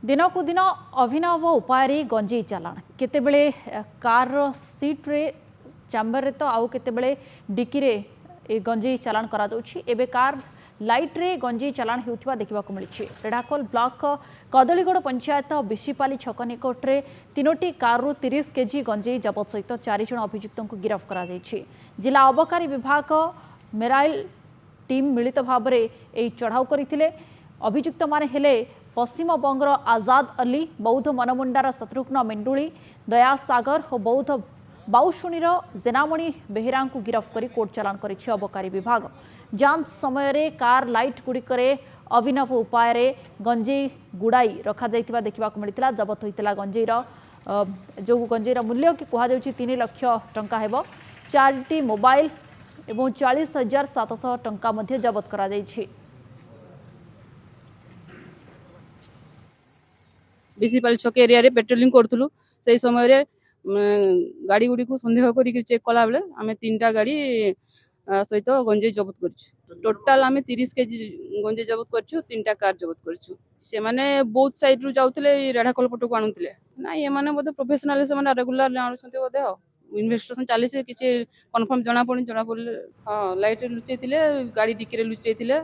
दिनकू दिन अभिनव उपाय गंजेई चालाण केतेबेले car सीट्रे chamber रे तो आउ केतेबेले डिक्की रे गंजेई चालाण करा जाउछि। एबे कार लाइट रे गंजेई चालाण हेउथिबा देखिबाकू मिलिछि। रेढाखोल ब्लॉक कदलीगढ़ पंचायत बिशीपाली छक निकट रे 3टी कारु 30 केजी गंजेई जबत सहित 4 जण अभियुक्तों को गिरफ्त करा जाइछि। जिला अबकारी विभाग मेराइल टीम मिलित भाव में यह चढ़ाऊ करथिले। अभियुक्त माने हेले पश्चिम बंगर आजाद अली, बौद्ध मनमुंडार शत्रुघ्न मेंडुली, दया सागर और बौद्ध बाउशुणीर जेनामणि बेहेरा को गिरफ्त कर कोर्ट चालान करिछि अबकारी विभाग। जांच समय रे कार लाइट गुड़िकरे अभिनव उपाय रे गंजेई गुड़ाई रखा जाइतिबा देखिबाकू मिलितिला। जबत होइतिला गंजेईर जो गंजेईर मूल्य कि कहा जाउछि 3 लाख टंका हेबो। 4टी मोबाइल एवं 40,700 टंका मध्य जबत करा जाइछि। बिशीपाली छक एरिया रे पेट्रोलिंग करथुलु। से समय रे गाड़ी गुडी को संदेह करी चेक कला बेले आमे 3टा गाड़ी सहित गंजेई जबत करछु। टोटाल आमे 30 केजी गंजेई जबत करछु, 3टा कार जबत करछु। से माने बोथ साइड रु जाउतले रेढाखोल पटो को आनुतले ना। ये माने बोधे प्रोफेशनल से माने रेगुलर आनुछन्ते बोधे। इन्वेस्टिगेशन चली से किछि कंफर्म जना पड़े। हां लाइट लुचैतिले, गाड़ी डिक्की रे लुचैतिले।